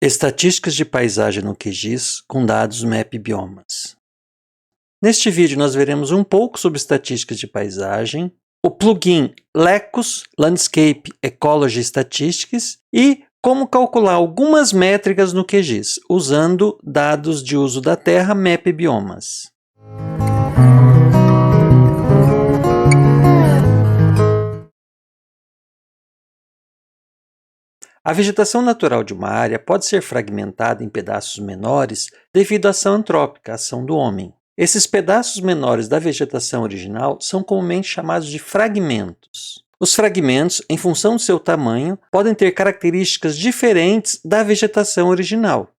Estatísticas de paisagem no QGIS com dados MapBiomas. Neste vídeo nós veremos um pouco sobre estatísticas de paisagem, o plugin Lecos Landscape Ecology Statistics e como calcular algumas métricas no QGIS, usando dados de uso da terra MapBiomas. A vegetação natural de uma área pode ser fragmentada em pedaços menores devido à ação antrópica, a ação do homem. Esses pedaços menores da vegetação original são comumente chamados de fragmentos. Os fragmentos, em função do seu tamanho, podem ter características diferentes da vegetação original.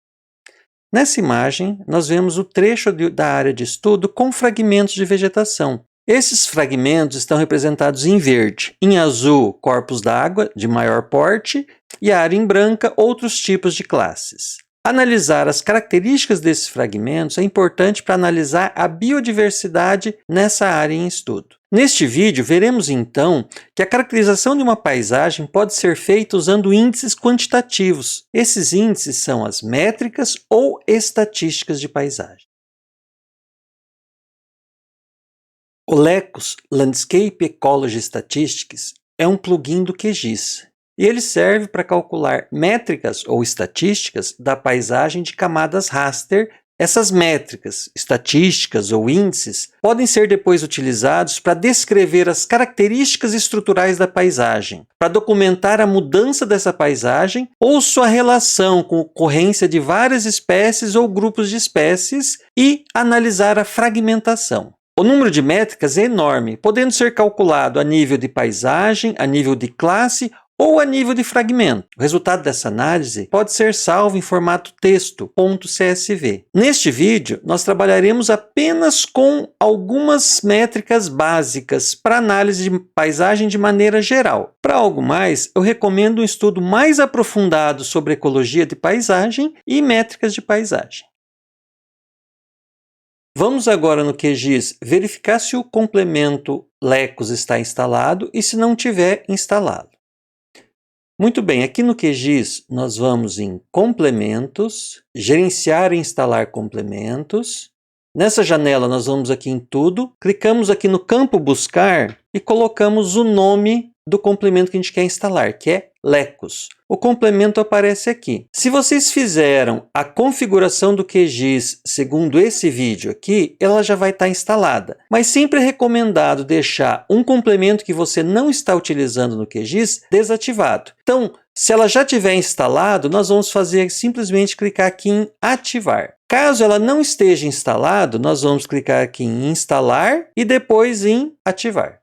Nessa imagem, nós vemos o trecho da área de estudo com fragmentos de vegetação. Esses fragmentos estão representados em verde, em azul, corpos d'água de maior porte e a área em branca, outros tipos de classes. Analisar as características desses fragmentos é importante para analisar a biodiversidade nessa área em estudo. Neste vídeo, veremos então que a caracterização de uma paisagem pode ser feita usando índices quantitativos. Esses índices são as métricas ou estatísticas de paisagem. O Lecos Landscape Ecology Statistics é um plugin do QGIS e ele serve para calcular métricas ou estatísticas da paisagem de camadas raster. Essas métricas, estatísticas ou índices podem ser depois utilizados para descrever as características estruturais da paisagem, para documentar a mudança dessa paisagem ou sua relação com a ocorrência de várias espécies ou grupos de espécies e analisar a fragmentação. O número de métricas é enorme, podendo ser calculado a nível de paisagem, a nível de classe ou a nível de fragmento. O resultado dessa análise pode ser salvo em formato texto, .csv. Neste vídeo, nós trabalharemos apenas com algumas métricas básicas para análise de paisagem de maneira geral. Para algo mais, eu recomendo um estudo mais aprofundado sobre ecologia de paisagem e métricas de paisagem. Vamos agora no QGIS verificar se o complemento Lecos está instalado e se não tiver instalado. Muito bem, aqui no QGIS nós vamos em Complementos, Gerenciar e Instalar Complementos. Nessa janela nós vamos aqui em Tudo, clicamos aqui no campo Buscar e colocamos o nome do complemento que a gente quer instalar, que é Lecos. O complemento aparece aqui. Se vocês fizeram a configuração do QGIS segundo esse vídeo aqui, ela já vai estar instalada. Mas sempre é recomendado deixar um complemento que você não está utilizando no QGIS desativado. Então, se ela já tiver instalado, nós vamos simplesmente clicar aqui em Ativar. Caso ela não esteja instalado, nós vamos clicar aqui em Instalar e depois em Ativar.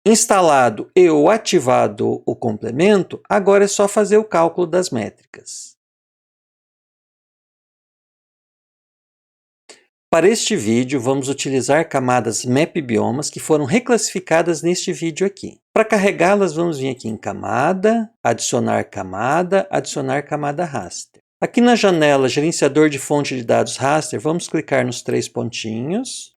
Instalado e ou ativado o complemento, agora é só fazer o cálculo das métricas. Para este vídeo, vamos utilizar camadas MapBiomas que foram reclassificadas neste vídeo aqui. Para carregá-las, vamos vir aqui em Camada, Adicionar camada raster. Aqui na janela Gerenciador de fonte de dados raster, vamos clicar nos 3 pontinhos.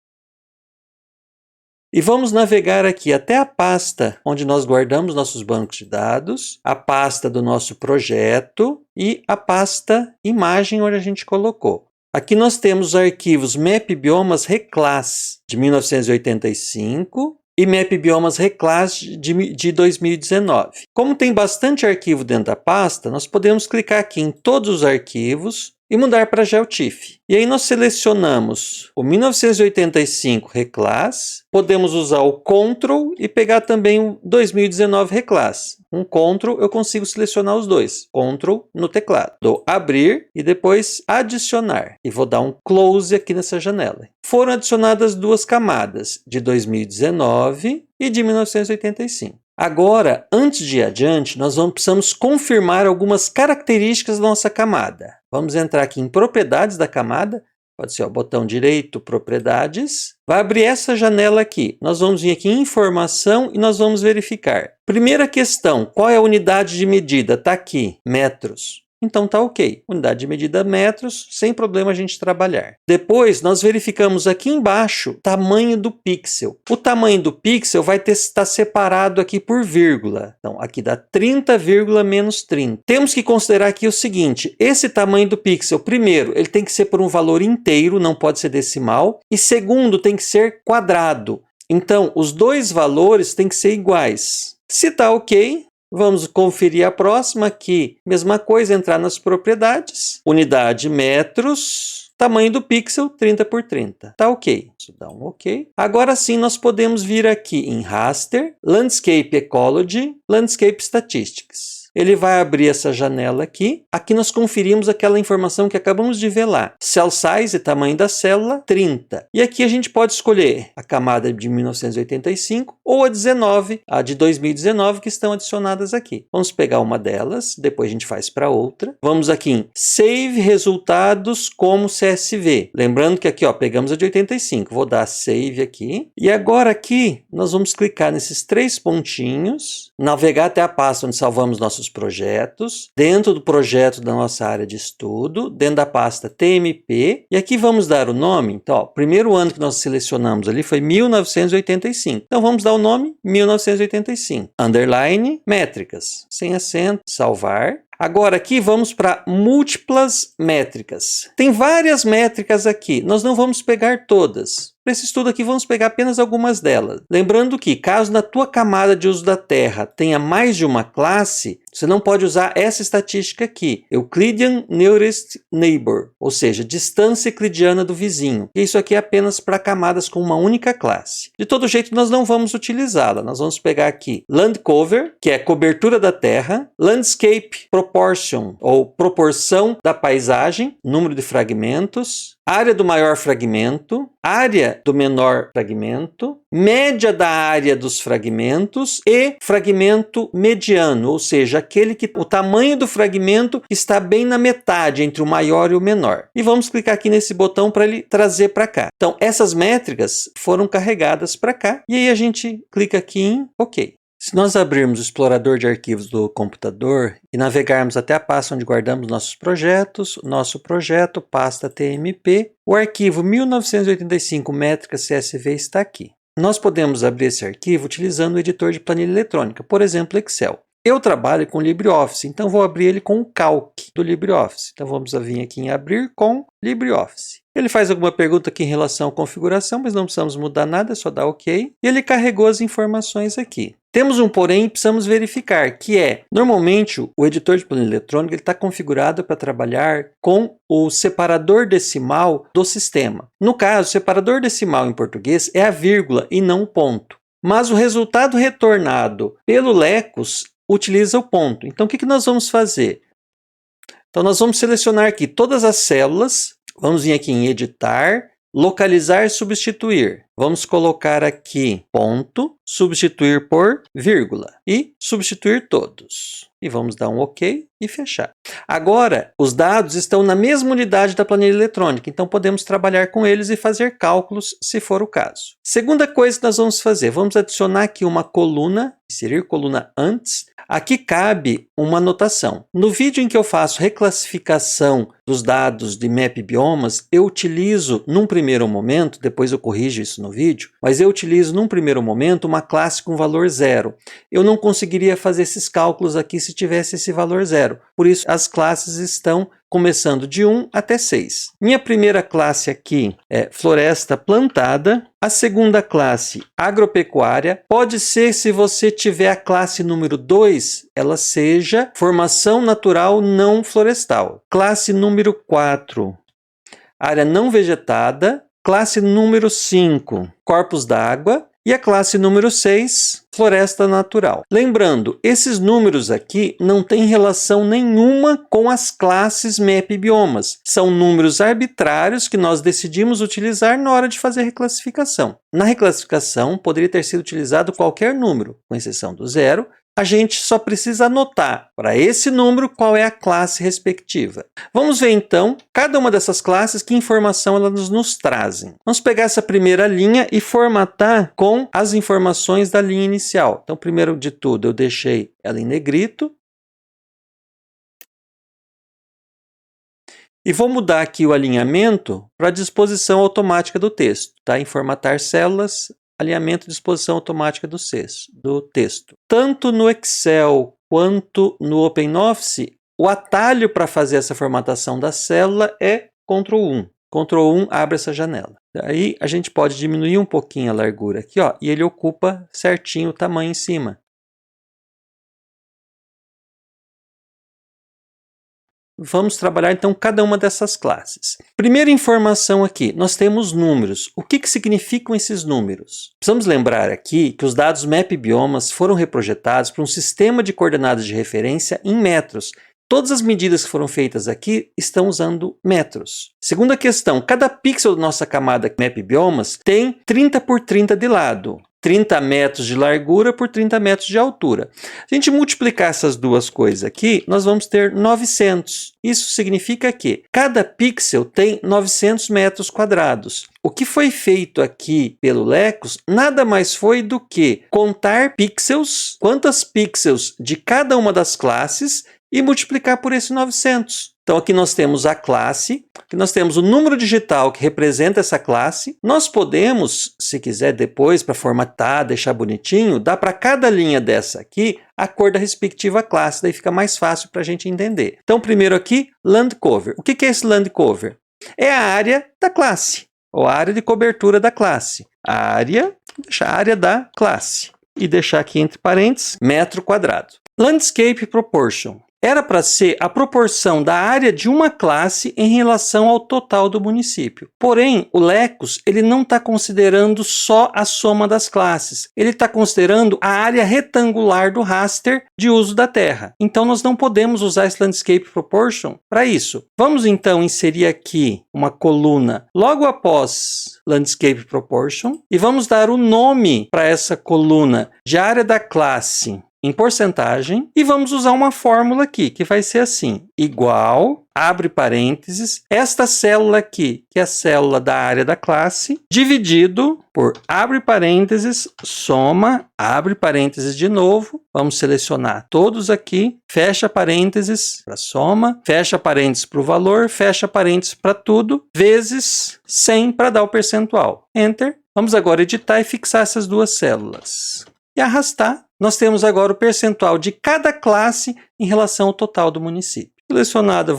E vamos navegar aqui até a pasta onde nós guardamos nossos bancos de dados, a pasta do nosso projeto e a pasta imagem onde a gente colocou. Aqui nós temos os arquivos MapBiomas Reclass de 1985 e MapBiomas Reclass de 2019. Como tem bastante arquivo dentro da pasta, nós podemos clicar aqui em todos os arquivos e mudar para GeoTIFF. E aí nós selecionamos o 1985 Reclass, podemos usar o Ctrl e pegar também o 2019 Reclass. Um Ctrl eu consigo selecionar os dois, Ctrl no teclado. Dou Abrir e depois Adicionar. E vou dar um Close aqui nessa janela. Foram adicionadas duas camadas, de 2019 e de 1985. Agora, antes de ir adiante, nós precisamos confirmar algumas características da nossa camada. Vamos entrar aqui em Propriedades da camada, pode ser o botão direito, Propriedades. Vai abrir essa janela aqui. Nós vamos vir aqui em Informação e nós vamos verificar. Primeira questão, qual é a unidade de medida? Está aqui, metros. Então tá ok. Unidade de medida metros, sem problema a gente trabalhar. Depois nós verificamos aqui embaixo tamanho do pixel. O tamanho do pixel vai estar separado aqui por vírgula. Então aqui dá 30, menos 30. Temos que considerar aqui o seguinte, esse tamanho do pixel, primeiro, ele tem que ser por um valor inteiro, não pode ser decimal. E segundo, tem que ser quadrado. Então, os dois valores têm que ser iguais. Se está ok, vamos conferir a próxima aqui. Mesma coisa, entrar nas propriedades. Unidade metros, tamanho do pixel 30 por 30. Tá ok. Isso dá um ok. Agora sim, nós podemos vir aqui em Raster, Landscape Ecology, Landscape Statistics. Ele vai abrir essa janela aqui. Aqui nós conferimos aquela informação que acabamos de ver lá. Cell size, tamanho da célula, 30. E aqui a gente pode escolher a camada de 1985 ou a 19, a de 2019, que estão adicionadas aqui. Vamos pegar uma delas, depois a gente faz para outra. Vamos aqui em Save Resultados como CSV. Lembrando que aqui, ó, pegamos a de 85. Vou dar Save aqui. E agora aqui, nós vamos clicar nesses três pontinhos, navegar até a pasta onde salvamos nossos projetos, dentro do projeto da nossa área de estudo, dentro da pasta TMP, e aqui vamos dar o nome. Então, ó, o primeiro ano que nós selecionamos ali foi 1985. Então, vamos dar o nome 1985. Underline, métricas, sem acento, salvar. Agora aqui vamos para múltiplas métricas. Tem várias métricas aqui, nós não vamos pegar todas. Para esse estudo aqui vamos pegar apenas algumas delas. Lembrando que caso na tua camada de uso da Terra tenha mais de uma classe, você não pode usar essa estatística aqui, Euclidean Nearest Neighbor, ou seja, distância euclidiana do vizinho. E isso aqui é apenas para camadas com uma única classe. De todo jeito nós não vamos utilizá-la, nós vamos pegar aqui Land Cover, que é cobertura da Terra, Landscape Proportion, ou proporção da paisagem, número de fragmentos, área do maior fragmento, área do menor fragmento, média da área dos fragmentos e fragmento mediano, ou seja, aquele que o tamanho do fragmento está bem na metade entre o maior e o menor. E vamos clicar aqui nesse botão para ele trazer para cá. Então, essas métricas foram carregadas para cá e aí a gente clica aqui em OK. Se nós abrirmos o explorador de arquivos do computador e navegarmos até a pasta onde guardamos nossos projetos, nosso projeto, pasta TMP, o arquivo 1985 métricas CSV está aqui. Nós podemos abrir esse arquivo utilizando o editor de planilha eletrônica, por exemplo, Excel. Eu trabalho com LibreOffice, então vou abrir ele com o Calc do LibreOffice. Então vamos vir aqui em Abrir com LibreOffice. Ele faz alguma pergunta aqui em relação à configuração, mas não precisamos mudar nada, é só dar OK. E ele carregou as informações aqui. Temos um porém que precisamos verificar, que é, normalmente o editor de planilha eletrônica está configurado para trabalhar com o separador decimal do sistema. No caso, o separador decimal em português é a vírgula e não o ponto. Mas o resultado retornado pelo Lecus utiliza o ponto. Então, o que nós vamos fazer? Então, nós vamos selecionar aqui todas as células, vamos vir aqui em editar, localizar e substituir. Vamos colocar aqui ponto, substituir por vírgula e substituir todos. E vamos dar um OK e fechar. Agora, os dados estão na mesma unidade da planilha eletrônica, então podemos trabalhar com eles e fazer cálculos se for o caso. Segunda coisa que nós vamos fazer, vamos adicionar aqui uma coluna, inserir coluna antes. Aqui cabe uma anotação. No vídeo em que eu faço reclassificação dos dados de Map Biomas, eu utilizo num primeiro momento, depois eu corrijo isso no vídeo, mas eu utilizo num primeiro momento uma classe com valor 0. Eu não conseguiria fazer esses cálculos aqui se tivesse esse valor 0. Por isso as classes estão começando de 1 até 6. Minha primeira classe aqui é floresta plantada. A segunda classe, agropecuária. Pode ser, se você tiver a classe número 2, ela seja formação natural não florestal. Classe número 4, área não vegetada. Classe número 5, corpos d'água. E a classe número 6, floresta natural. Lembrando, esses números aqui não têm relação nenhuma com as classes Map Biomas. São números arbitrários que nós decidimos utilizar na hora de fazer a reclassificação. Na reclassificação, poderia ter sido utilizado qualquer número, com exceção do 0. A gente só precisa anotar para esse número qual é a classe respectiva. Vamos ver então, cada uma dessas classes, que informação elas nos trazem. Vamos pegar essa primeira linha e formatar com as informações da linha inicial. Então, primeiro de tudo, eu deixei ela em negrito. E vou mudar aqui o alinhamento para a disposição automática do texto, tá? Em formatar células, alinhamento e disposição automática do texto. Tanto no Excel quanto no OpenOffice, o atalho para fazer essa formatação da célula é Ctrl 1. Ctrl 1 abre essa janela. Daí a gente pode diminuir um pouquinho a largura aqui, ó, e ele ocupa certinho o tamanho em cima. Vamos trabalhar então cada uma dessas classes. Primeira informação aqui, nós temos números. O que significam esses números? Precisamos lembrar aqui que os dados MapBiomas foram reprojetados para um sistema de coordenadas de referência em metros. Todas as medidas que foram feitas aqui estão usando metros. Segunda questão, cada pixel da nossa camada MapBiomas tem 30 por 30 de lado. 30 metros de largura por 30 metros de altura. Se a gente multiplicar essas duas coisas aqui, nós vamos ter 900. Isso significa que cada pixel tem 900 metros quadrados. O que foi feito aqui pelo Lecos nada mais foi do que contar pixels, quantos pixels de cada uma das classes e multiplicar por esse 900. Então aqui nós temos a classe, aqui nós temos o número digital que representa essa classe. Nós podemos, se quiser depois para formatar, deixar bonitinho, dar para cada linha dessa aqui a cor da respectiva classe, daí fica mais fácil para a gente entender. Então primeiro aqui, land cover. O que é esse land cover? É a área da classe, ou a área de cobertura da classe. Deixar a área da classe e deixar aqui entre parênteses, metro quadrado. Landscape proportion. Era para ser a proporção da área de uma classe em relação ao total do município. Porém, o Lecos ele não está considerando só a soma das classes. Ele está considerando a área retangular do raster de uso da terra. Então, nós não podemos usar esse Landscape Proportion para isso. Vamos, então, inserir aqui uma coluna logo após Landscape Proportion e vamos dar o nome para essa coluna de área da classe em porcentagem, e vamos usar uma fórmula aqui, que vai ser assim, igual, abre parênteses, esta célula aqui, que é a célula da área da classe, dividido por, abre parênteses, soma, abre parênteses de novo, vamos selecionar todos aqui, fecha parênteses para soma, fecha parênteses para o valor, fecha parênteses para tudo, vezes 100 para dar o percentual. Enter. Vamos agora editar e fixar essas duas células. E arrastar, nós temos agora o percentual de cada classe em relação ao total do município. Selecionado,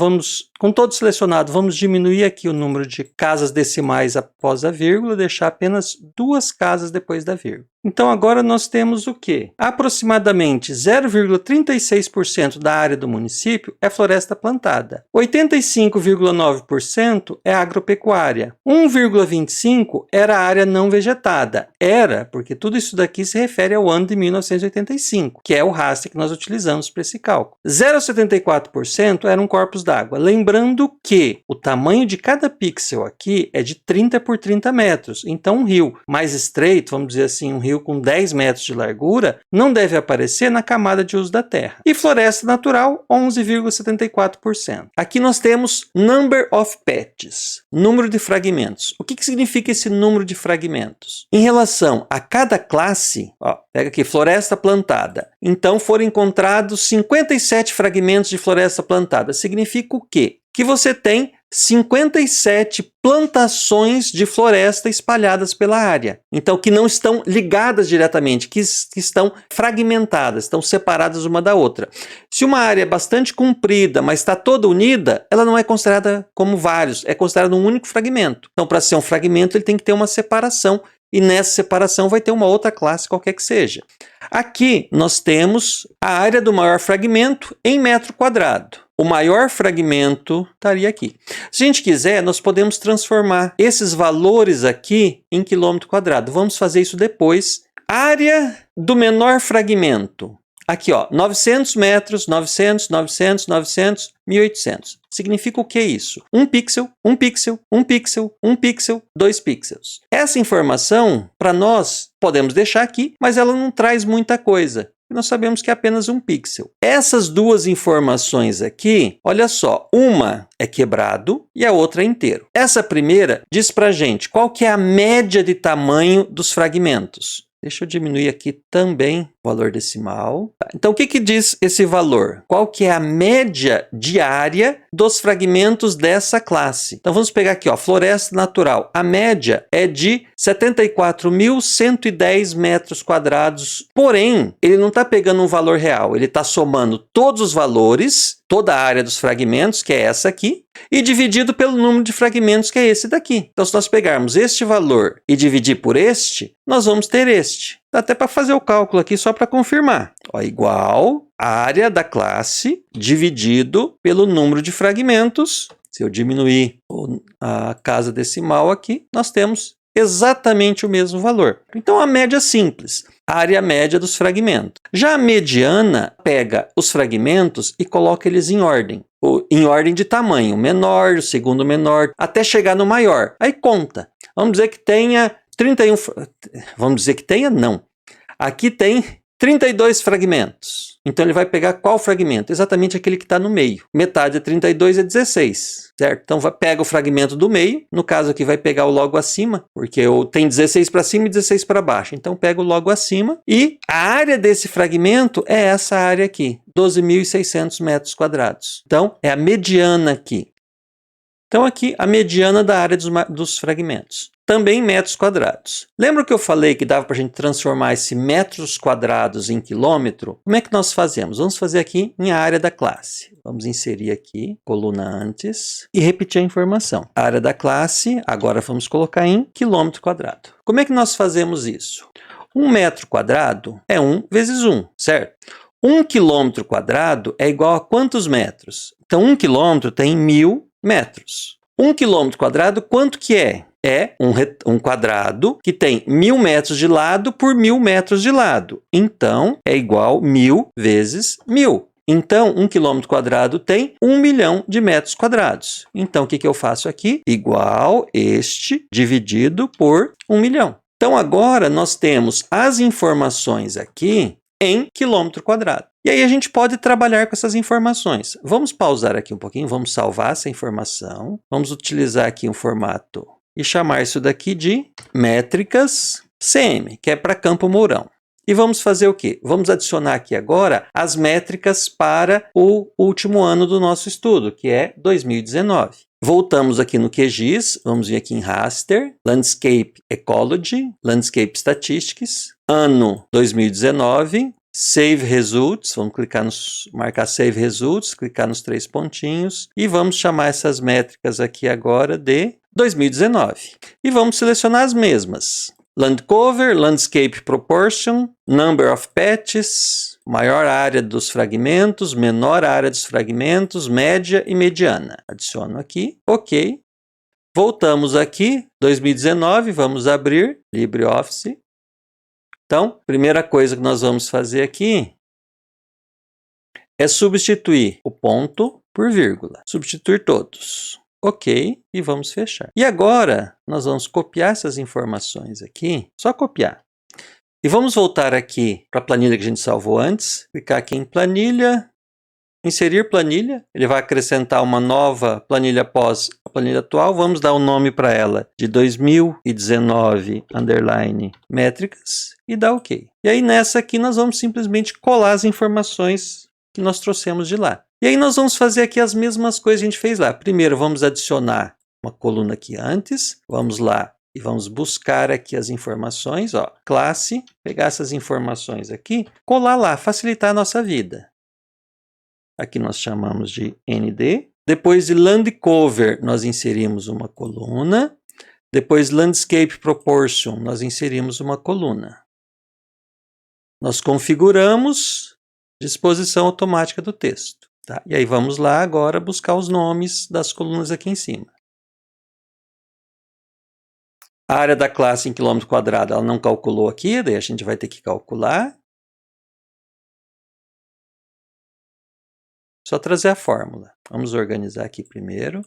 com todo selecionado, vamos diminuir aqui o número de casas decimais após a vírgula, deixar apenas 2 casas depois da vírgula. Então agora nós temos o quê? Aproximadamente 0,36% da área do município é floresta plantada. 85,9% é agropecuária. 1,25% era área não vegetada. Era, porque tudo isso daqui se refere ao ano de 1985, que é o raster que nós utilizamos para esse cálculo. 0,74% eram corpos d'água. Lembrando que o tamanho de cada pixel aqui é de 30 por 30 metros. Então um rio mais estreito, vamos dizer assim, um rio com 10 metros de largura, não deve aparecer na camada de uso da terra. E floresta natural, 11,74%. Aqui nós temos number of patches, número de fragmentos. O que significa esse número de fragmentos? Em relação a cada classe, ó, pega aqui, floresta plantada. Então foram encontrados 57 fragmentos de floresta plantada. Significa o quê? Que você tem 57 plantações de floresta espalhadas pela área. Então, que não estão ligadas diretamente, que estão fragmentadas, estão separadas uma da outra. Se uma área é bastante comprida, mas está toda unida, ela não é considerada como vários, é considerada um único fragmento. Então, para ser um fragmento, ele tem que ter uma separação, e nessa separação vai ter uma outra classe, qualquer que seja. Aqui, nós temos a área do maior fragmento em metro quadrado. O maior fragmento estaria aqui. Se a gente quiser, nós podemos transformar esses valores aqui em quilômetro quadrado. Vamos fazer isso depois. Área do menor fragmento. Aqui, ó, 900 metros, 900, 900, 900, 1800. Significa o que é isso? 1 pixel, 1 pixel, 1 pixel, 1 pixel, 2 pixels. Essa informação, para nós, podemos deixar aqui, mas ela não traz muita coisa. Nós sabemos que é apenas 1 pixel. Essas duas informações aqui, olha só, uma é quebrado e a outra é inteiro. Essa primeira diz para a gente qual que é a média de tamanho dos fragmentos. Deixa eu diminuir aqui também valor decimal. Então, o que diz esse valor? Qual que é a média diária dos fragmentos dessa classe? Então, vamos pegar aqui, ó, floresta natural. A média é de 74.110 metros quadrados. Porém, ele não está pegando um valor real. Ele está somando todos os valores, toda a área dos fragmentos, que é essa aqui, e dividido pelo número de fragmentos, que é esse daqui. Então, se nós pegarmos este valor e dividir por este, nós vamos ter este. Dá até para fazer o cálculo aqui só para confirmar. Ó, igual a área da classe dividido pelo número de fragmentos. Se eu diminuir a casa decimal aqui, nós temos exatamente o mesmo valor. Então, a média simples, a área média dos fragmentos. Já a mediana pega os fragmentos e coloca eles em ordem de tamanho, menor, o segundo menor, até chegar no maior. Aí conta. Vamos dizer que tenha 31... Vamos dizer que tenha? Não. Aqui tem 32 fragmentos. Então, ele vai pegar qual fragmento? Exatamente aquele que está no meio. Metade de 32 é 16, certo? Então, pega o fragmento do meio. No caso aqui, vai pegar o logo acima, porque tem 16 para cima e 16 para baixo. Então, pega o logo acima. E a área desse fragmento é essa área aqui, 12.600 metros quadrados. Então, é a mediana aqui. Então, aqui, a mediana da área dos fragmentos. Também metros quadrados. Lembra que eu falei que dava para a gente transformar esse metros quadrados em quilômetro? Como é que nós fazemos? Vamos fazer aqui em área da classe. Vamos inserir aqui, coluna antes, e repetir a informação. A área da classe, agora vamos colocar em quilômetro quadrado. Como é que nós fazemos isso? 1 metro quadrado é 1 vezes 1, certo? 1 quilômetro quadrado é igual a quantos metros? Então, 1 quilômetro tem 1.000 metros. 1 quilômetro quadrado, quanto que é? É um quadrado que tem 1.000 metros de lado por 1.000 metros de lado. Então, é igual 1.000 vezes 1.000. Então, 1 quilômetro quadrado tem 1 milhão de metros quadrados. Então, o que eu faço aqui? Igual este dividido por 1 milhão. Então, agora nós temos as informações aqui em quilômetro quadrado. E aí a gente pode trabalhar com essas informações. Vamos pausar aqui um pouquinho, vamos salvar essa informação. Vamos utilizar aqui um formato e chamar isso daqui de métricas CM, que é para Campo Mourão. E vamos fazer o quê? Vamos adicionar aqui agora as métricas para o último ano do nosso estudo, que é 2019. Voltamos aqui no QGIS, vamos vir aqui em Raster, Landscape Ecology, Landscape Statistics, ano 2019, Save Results, vamos clicar marcar Save Results, clicar nos 3 pontinhos e vamos chamar essas métricas aqui agora de 2019. E vamos selecionar as mesmas. Land Cover, Landscape Proportion, Number of Patches, maior área dos fragmentos, menor área dos fragmentos, média e mediana. Adiciono aqui, ok. Voltamos aqui, 2019, vamos abrir LibreOffice. Então, primeira coisa que nós vamos fazer aqui é substituir o ponto por vírgula. Substituir todos. Ok, e vamos fechar. E agora, nós vamos copiar essas informações aqui, só copiar. E vamos voltar aqui para a planilha que a gente salvou antes, clicar aqui em planilha, inserir planilha, ele vai acrescentar uma nova planilha após a planilha atual, vamos dar o nome para ela de 2019 métricas e dar ok. E aí nessa aqui nós vamos simplesmente colar as informações que nós trouxemos de lá. E aí nós vamos fazer aqui as mesmas coisas que a gente fez lá. Primeiro vamos adicionar uma coluna aqui antes, vamos lá e vamos buscar aqui as informações, ó, classe, pegar essas informações aqui, colar lá, facilitar a nossa vida. Aqui nós chamamos de ND. Depois de Land Cover, nós inserimos uma coluna. Depois Landscape Proportion, nós inserimos uma coluna. Nós configuramos disposição automática do texto. Tá? E aí vamos lá agora buscar os nomes das colunas aqui em cima. A área da classe em quilômetro quadrado, ela não calculou aqui, daí a gente vai ter que calcular. Só trazer a fórmula. Vamos organizar aqui primeiro.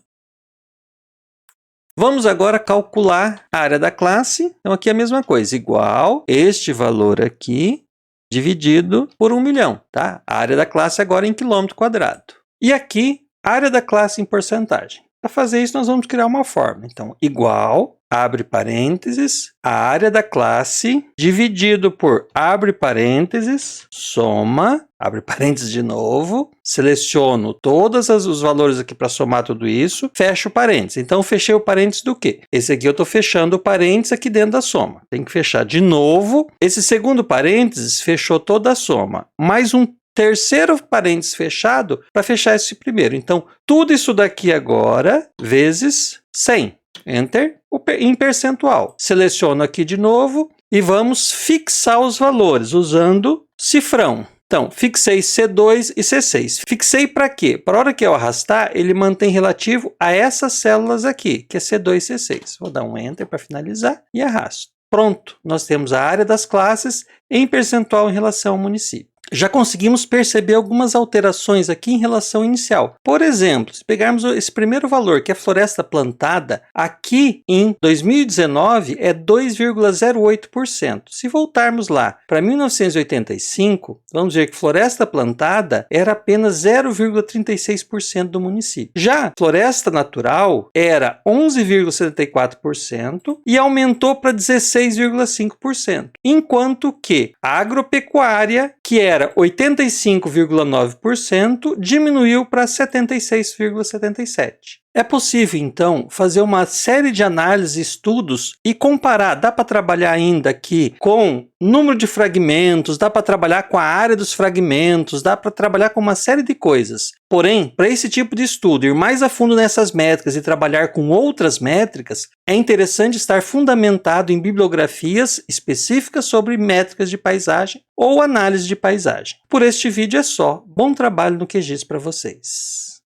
Vamos agora calcular a área da classe. Então aqui é a mesma coisa, igual este valor aqui dividido por 1 milhão, tá? A área da classe agora em quilômetro quadrado. E aqui, a área da classe em porcentagem. Para fazer isso, nós vamos criar uma fórmula. Então, igual abre parênteses, a área da classe, dividido por, abre parênteses, soma, abre parênteses de novo, seleciono todos os valores aqui para somar tudo isso, fecho o parênteses. Então, fechei o parênteses do quê? Esse aqui eu estou fechando o parênteses aqui dentro da soma. Tem que fechar de novo. Esse segundo parênteses fechou toda a soma. Mais um terceiro parênteses fechado para fechar esse primeiro. Então, tudo isso daqui agora, vezes 100. Enter, em percentual. Seleciono aqui de novo e vamos fixar os valores usando cifrão. Então, fixei C2 e C6. Fixei para quê? Para a hora que eu arrastar, ele mantém relativo a essas células aqui, que é C2 e C6. Vou dar um Enter para finalizar e arrasto. Pronto, nós temos a área das classes em percentual em relação ao município. Já conseguimos perceber algumas alterações aqui em relação ao inicial. Por exemplo, se pegarmos esse primeiro valor, que é floresta plantada, aqui em 2019 é 2,08%. Se voltarmos lá para 1985, vamos ver que floresta plantada era apenas 0,36% do município. Já floresta natural era 11,74% e aumentou para 16,5%. Enquanto que a agropecuária, que era 85,9%, diminuiu para 76,77%. É possível, então, fazer uma série de análises, estudos e comparar. Dá para trabalhar ainda aqui com número de fragmentos, dá para trabalhar com a área dos fragmentos, dá para trabalhar com uma série de coisas. Porém, para esse tipo de estudo, ir mais a fundo nessas métricas e trabalhar com outras métricas, é interessante estar fundamentado em bibliografias específicas sobre métricas de paisagem ou análise de paisagem. Por este vídeo é só. Bom trabalho no QGIS para vocês.